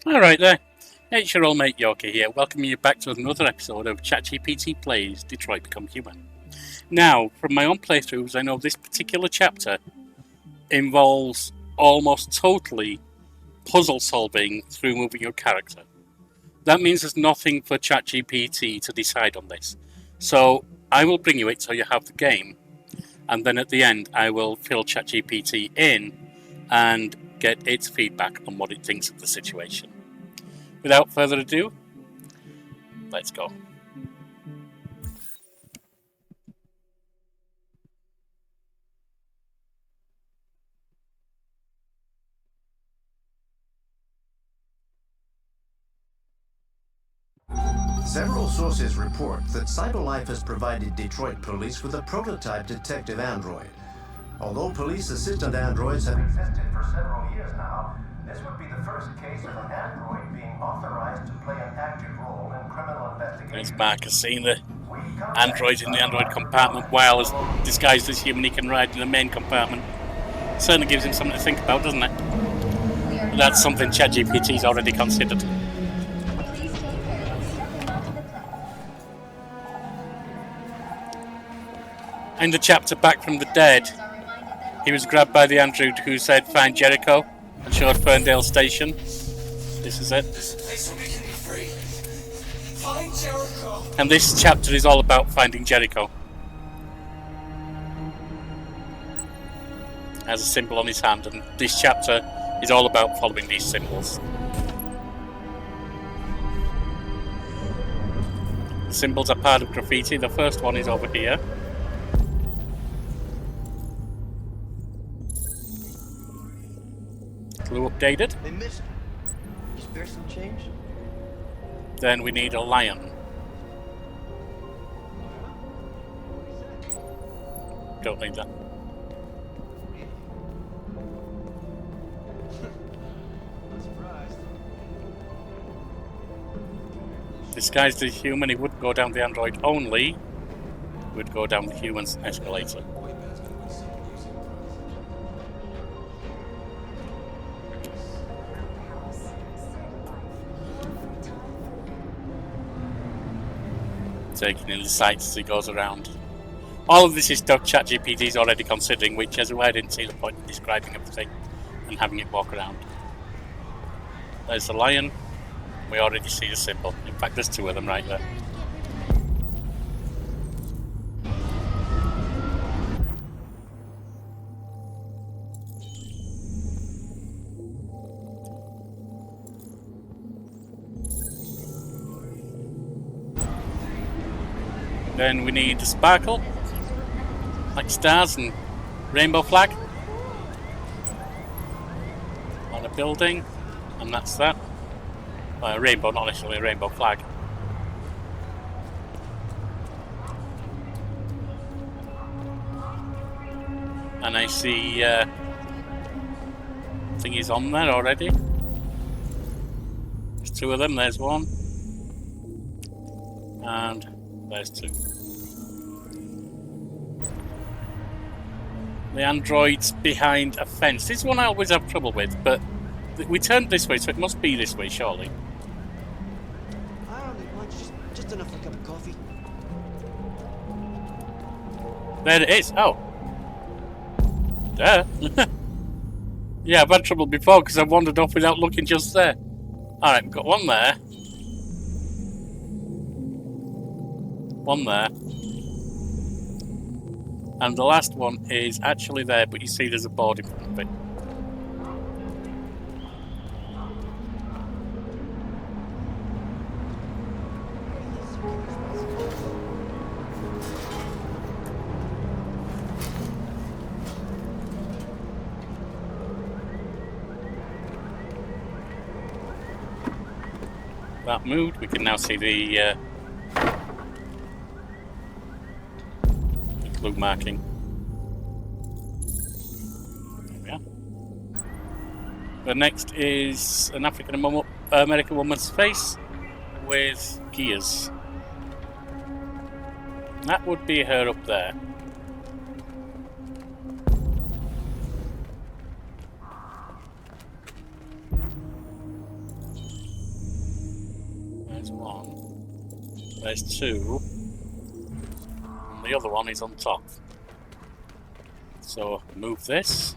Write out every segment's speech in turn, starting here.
Alright there, it's your old mate Yorkie here, welcoming you back to another episode of ChatGPT Plays Detroit Become Human. Now, from my own playthroughs, I know this particular chapter involves almost totally puzzle solving through moving your character. That means there's nothing for ChatGPT to decide on this. So I will bring you it so you have the game, and then at the end I will fill ChatGPT in and get its feedback on what it thinks of the situation. Without further ado, let's go. Several sources report that CyberLife has provided Detroit police with a prototype detective android. Although police assistant androids have existed for several years now, this would be the first case of an android being authorized to play an active role in criminal investigation. There's Markus seeing the android in the android compartment while as disguised as human he can ride in the main compartment. Certainly gives him something to think about, doesn't it? That's something ChatGPT's already considered. In the chapter Back from the Dead, he was grabbed by the android who said find Jericho and showed Ferndale Station. This is it. This place will be free. Find Jericho. And this chapter is all about finding Jericho. Has a symbol on his hand, and this chapter is all about following these symbols. The symbols are part of graffiti. The first one is over here. Clue updated. They missed. You spare some change? Then we need a lion. Don't need that. Not surprised. Disguised as human, he wouldn't go down the android only. He would go down the human's escalator. Taking in the sights as he goes around. All of this is stuff ChatGPT is already considering, which is why I didn't see the point in describing everything and having it walk around. There's the lion. We already see the symbol. In fact, there's two of them right there. Then we need the sparkle, like stars and rainbow flag on a building, and that's that. A rainbow, not necessarily a rainbow flag. And I see thingies on there already. There's two of them, there's one. And there's two. The android's behind a fence. This one I always have trouble with, but we turned this way, so it must be this way, surely. I don't need much, just enough for a cup of coffee. There it is. Oh. There. Yeah, I've had trouble before because I've wandered off without looking just there. Alright, we've got one there. One there. And the last one is actually there, but you see there's a board in front of it. That moved. We can now see the clue marking. There we are. The next is an African-American woman's face with gears. That would be her up there. There's one. There's two. And the other one is on top. So move this.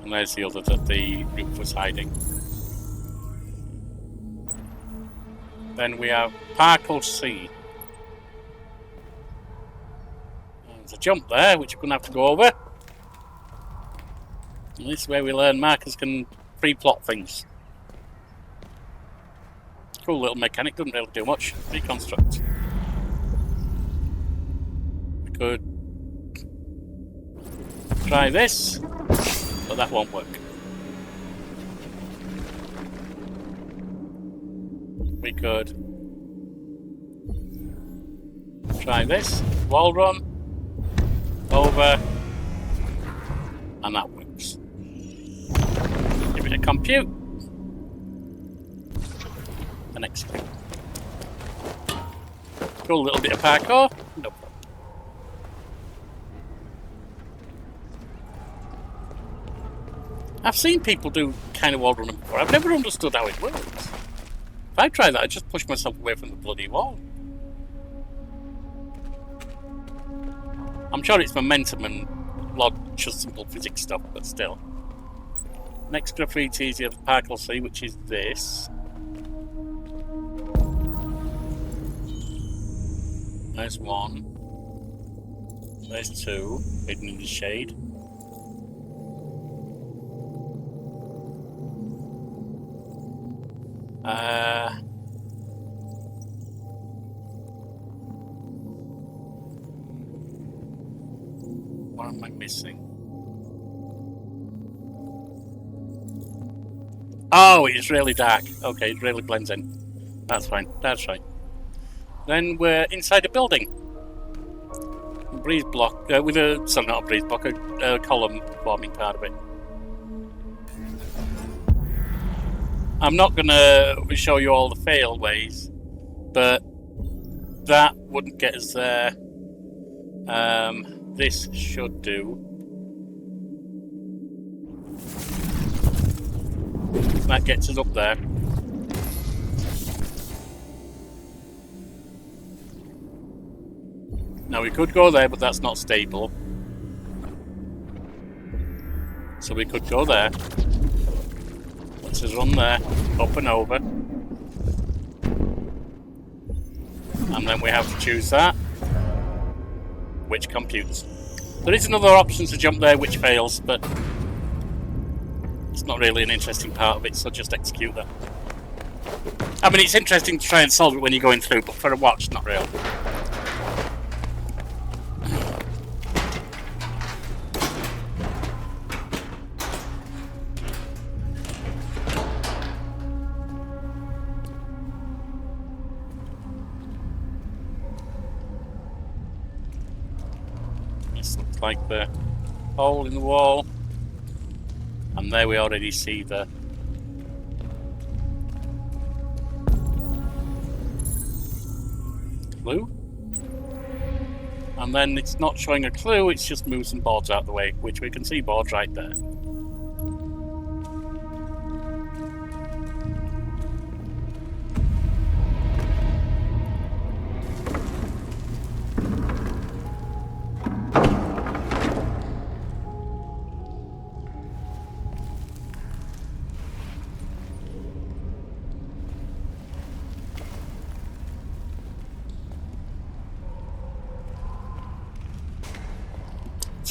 And there's the other that the roof was hiding. Then we have Parkle C. There's a jump there, which we're going to have to go over. And this is where we learn Markus can pre-plot things. Cool little mechanic, doesn't really do much. Reconstruct. We could try this, but that won't work. We could try this, wall run, over, and that works. Give it a compute, and execute. Cool little bit of parkour, no problem. I've seen people do kind of wall running before. I've never understood how it works. If I try that, I just push myself away from the bloody wall. I'm sure it's momentum and just simple physics stuff, but still. Next graffiti is the other Parkle C, which is this. There's one. There's two, hidden in the shade. What am I missing? Oh, it's really dark. Okay, it really blends in. That's fine. That's right. Then we're inside a building. A breeze block, with a, sorry, not a breeze block, a column forming part of it. I'm not going to show you all the fail ways, but that wouldn't get us there. This should do. That gets us up there. Now we could go there, but that's not stable. So we could go there. Let's just run there, up and over. And then we have to choose that, which computes. There is another option to jump there, which fails, but it's not really an interesting part of it, so just execute that. I mean, it's interesting to try and solve it when you're going through, but for a watch, not real. This looks like the hole in the wall. And there we already see the clue. And then it's not showing a clue, it's just moved some boards out of the way, which we can see boards right there.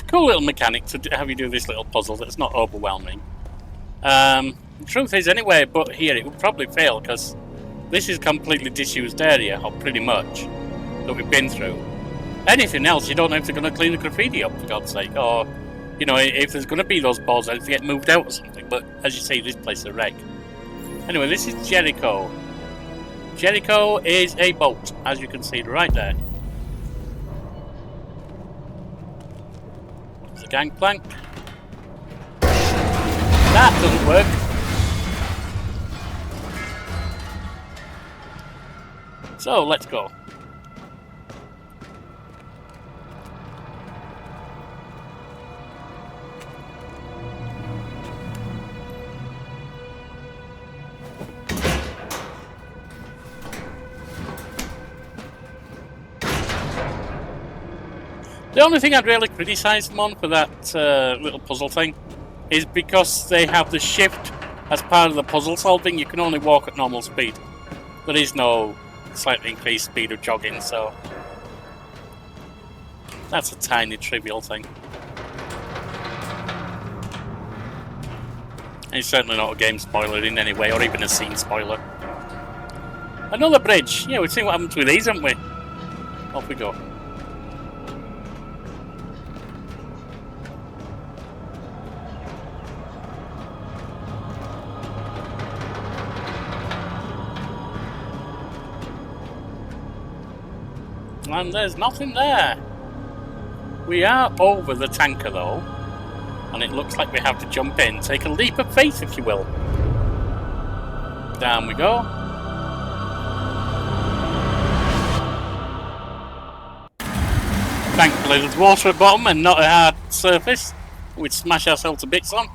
Cool little mechanic to have you do this little puzzle that's not overwhelming. The truth is, anyway, but here it will probably fail because this is a completely disused area, or pretty much, that we've been through. Anything else, you don't know if they're going to clean the graffiti up, for God's sake, or, you know, if there's going to be those balls that get moved out or something. But as you see, this place is a wreck. Anyway, this is Jericho. Jericho is a boat, as you can see right there. Gangplank. That doesn't work. So, let's go. The only thing I'd really criticise them on for that little puzzle thing is because they have the shift as part of the puzzle solving. You can only walk at normal speed. There is no slightly increased speed of jogging, so that's a tiny trivial thing. And it's certainly not a game spoiler in any way, or even a scene spoiler. Another bridge! Yeah, we've seen what happens with these, haven't we? Off we go. And there's nothing there. We are over the tanker though, and it looks like we have to jump in. Take a leap of faith, if you will. Down we go. Thankfully there's water at bottom and not a hard surface we'd smash ourselves to bits on.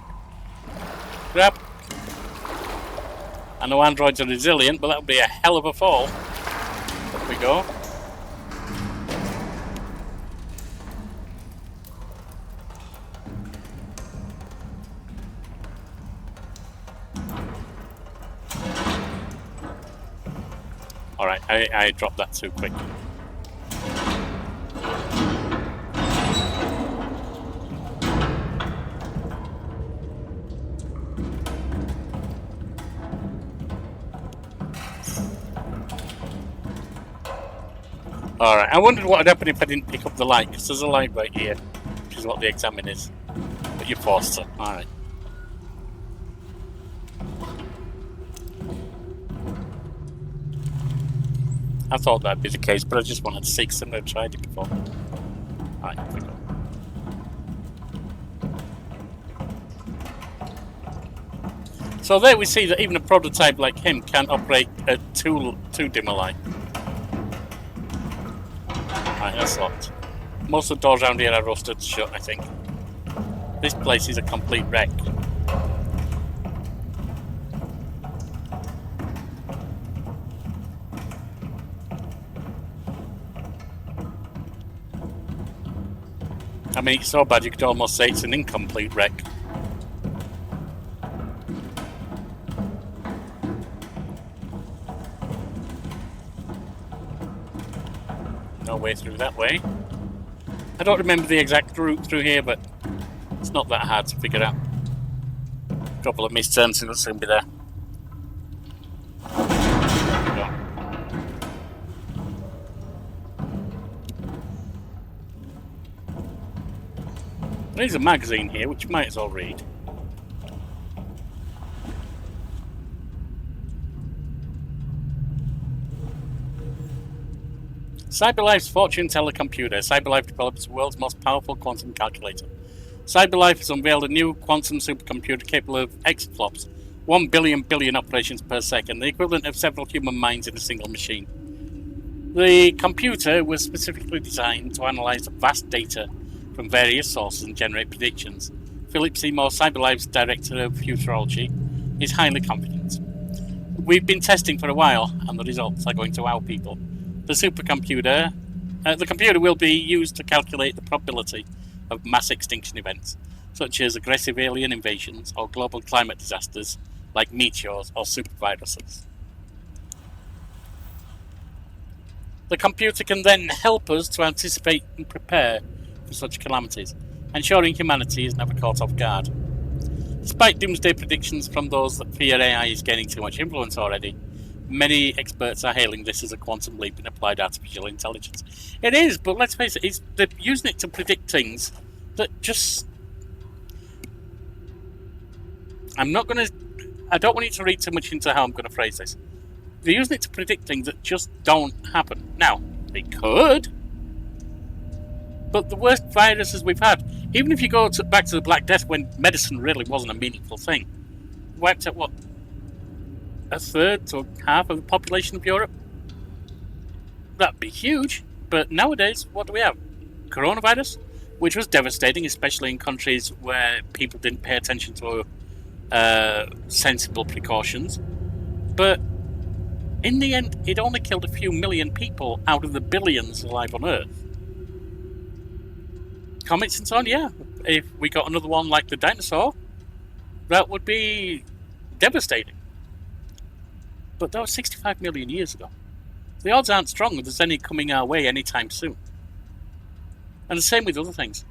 Grab. I know androids are resilient, but that would be a hell of a fall. Up we go. Alright, I dropped that too quick. Alright, I wondered what would happen if I didn't pick up the light, because there's a light right here, which is what the examine is. But you're forced to. Alright. I thought that'd be the case, but I just wanted to see because I've never tried it before. Alright, here we go. So there we see that even a prototype like him can operate at too dim a light. Right, that's locked. Most of the doors around here are rusted shut, I think. This place is a complete wreck. I mean, it's so bad you could almost say it's an incomplete wreck. No way through that way. I don't remember the exact route through here, but it's not that hard to figure out. A couple of missed turns and it'll soon be there. There's a magazine here, which you might as well read. CyberLife's fortune teller computer. CyberLife develops the world's most powerful quantum calculator. CyberLife has unveiled a new quantum supercomputer capable of exaflops, 1 billion operations per second, the equivalent of several human minds in a single machine. The computer was specifically designed to analyze the vast data from various sources and generate predictions. Philip Seymour, CyberLife's director of futurology, is highly confident. We've been testing for a while, and the results are going to wow people. The computer will be used to calculate the probability of mass extinction events, such as aggressive alien invasions or global climate disasters like meteors or superviruses. The computer can then help us to anticipate and prepare for such calamities, ensuring humanity is never caught off guard. Despite doomsday predictions from those that fear AI is gaining too much influence already, many experts are hailing this as a quantum leap in applied artificial intelligence. It is, but let's face it, they're using it to predict things that just... I don't want you to read too much into how I'm going to phrase this. They're using it to predict things that just don't happen. Now, they could, but the worst viruses we've had, even if you go back to the Black Death when medicine really wasn't a meaningful thing, wiped out, what, a third to half of the population of Europe? That'd be huge. But nowadays, what do we have? Coronavirus, which was devastating, especially in countries where people didn't pay attention to sensible precautions. But in the end, it only killed a few million people out of the billions alive on Earth. Comets and so on, yeah. If we got another one like the dinosaur, that would be devastating. But that was 65 million years ago. The odds aren't strong that there's any coming our way anytime soon. And the same with other things.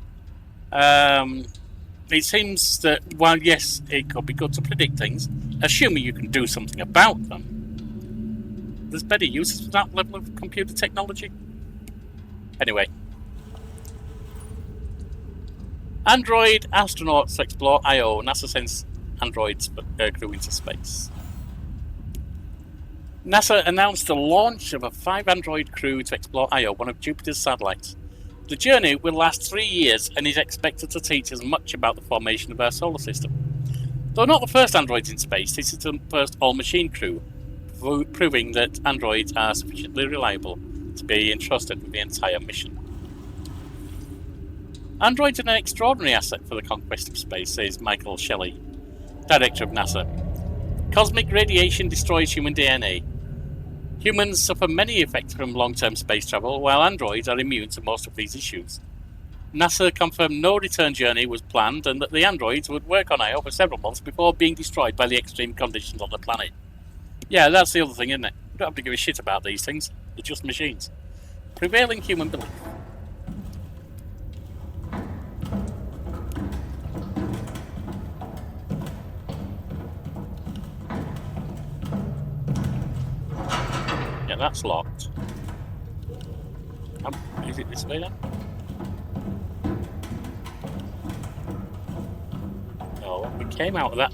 It seems that while, yes, it could be good to predict things, assuming you can do something about them, there's better uses for that level of computer technology. Anyway. Android astronauts explore Io. NASA sends androids crew into space. NASA announced the launch of a 5-android crew to explore Io, one of Jupiter's satellites. The journey will last 3 years and is expected to teach us much about the formation of our solar system. Though not the first androids in space, this is the first all-machine crew, proving that androids are sufficiently reliable to be entrusted with the entire mission. Androids are an extraordinary asset for the conquest of space, says Michael Shelley, director of NASA. Cosmic radiation destroys human DNA. Humans suffer many effects from long-term space travel, while androids are immune to most of these issues. NASA confirmed no return journey was planned and that the androids would work on Io for several months before being destroyed by the extreme conditions on the planet. Yeah, that's the other thing, isn't it? You don't have to give a shit about these things. They're just machines. Prevailing human belief. Yeah, that's locked. Is it this way then? No, we came out of that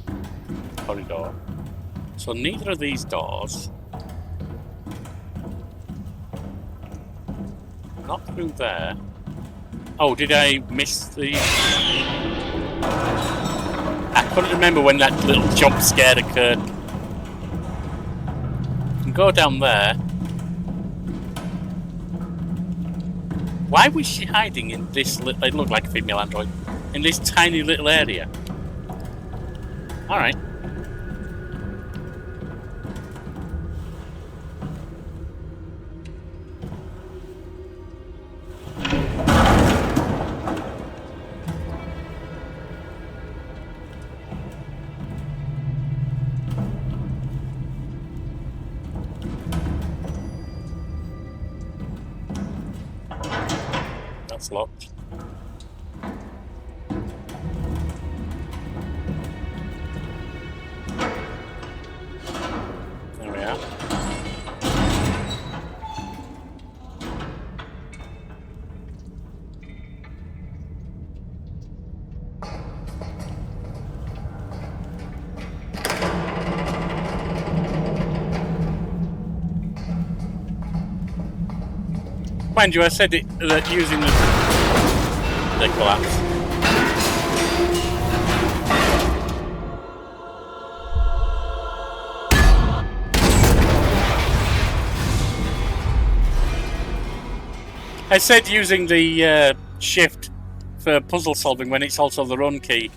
corridor. So neither of these doors. Not through there. Oh, did I miss the... I couldn't remember when that little jump scare occurred. You can go down there. Why was she hiding in this little... It looked like a female android. In this tiny little area. Alright. That's locked. There we are. Mind you, I said it that using the collapse. I said using the shift for puzzle solving when it's also the run key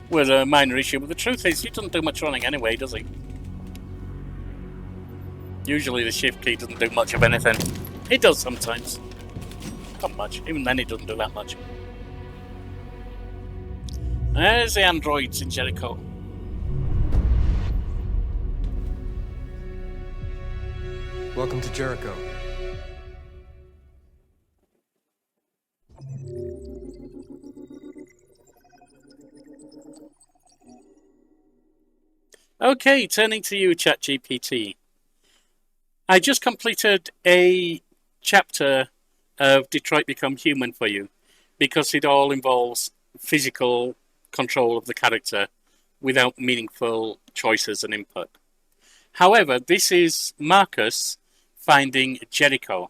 was a minor issue, but the truth is he doesn't do much running anyway, does he? Usually the shift key doesn't do much of anything. It does sometimes. Not much. Even then it doesn't do that much. There's the androids in Jericho. Welcome to Jericho. Okay, turning to you, ChatGPT. I just completed a chapter of Detroit Become Human for you because it all involves physical control of the character without meaningful choices and input. However, this is Markus finding Jericho.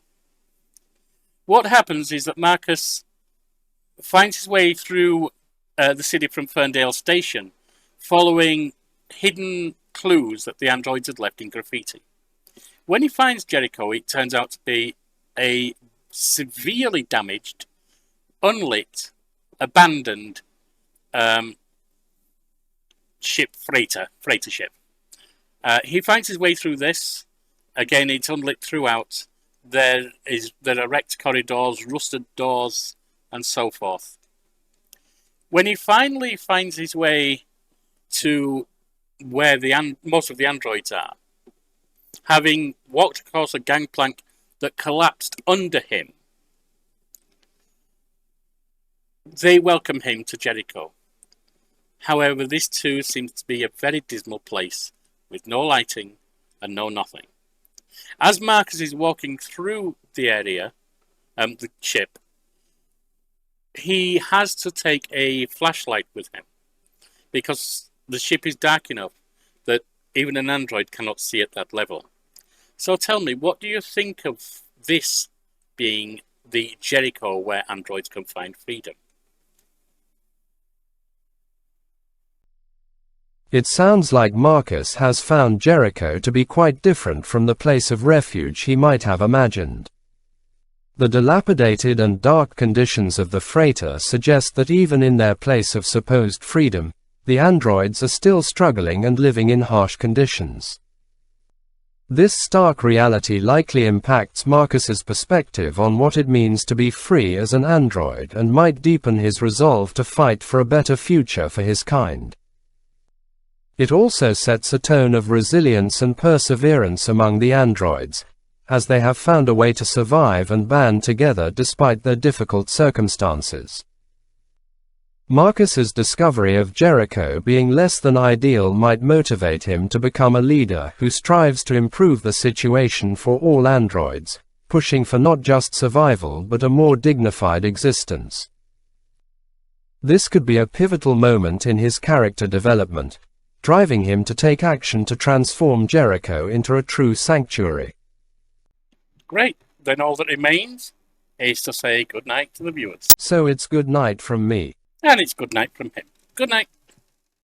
What happens is that Markus finds his way through the city from Ferndale Station, following hidden clues that the androids had left in graffiti. When he finds Jericho, it turns out to be a severely damaged, unlit, abandoned freighter ship. He finds his way through this. Again, it's unlit throughout. There are wrecked corridors, rusted doors, and so forth. When he finally finds his way to where most of the androids are, having walked across a gangplank that collapsed under him, they welcome him to Jericho. However, this too seems to be a very dismal place with no lighting and no nothing. As Markus is walking through the area, the ship, he has to take a flashlight with him because the ship is dark enough that even an android cannot see at that level. So tell me, what do you think of this being the Jericho where androids can find freedom? It sounds like Markus has found Jericho to be quite different from the place of refuge he might have imagined. The dilapidated and dark conditions of the freighter suggest that even in their place of supposed freedom, the androids are still struggling and living in harsh conditions. This stark reality likely impacts Markus's perspective on what it means to be free as an android and might deepen his resolve to fight for a better future for his kind. It also sets a tone of resilience and perseverance among the androids, as they have found a way to survive and band together despite their difficult circumstances. Markus's discovery of Jericho being less than ideal might motivate him to become a leader who strives to improve the situation for all androids, pushing for not just survival but a more dignified existence. This could be a pivotal moment in his character development, driving him to take action to transform Jericho into a true sanctuary. Great. Then all that remains is to say good night to the viewers. So it's good night from me. And it's good night from him. Good night.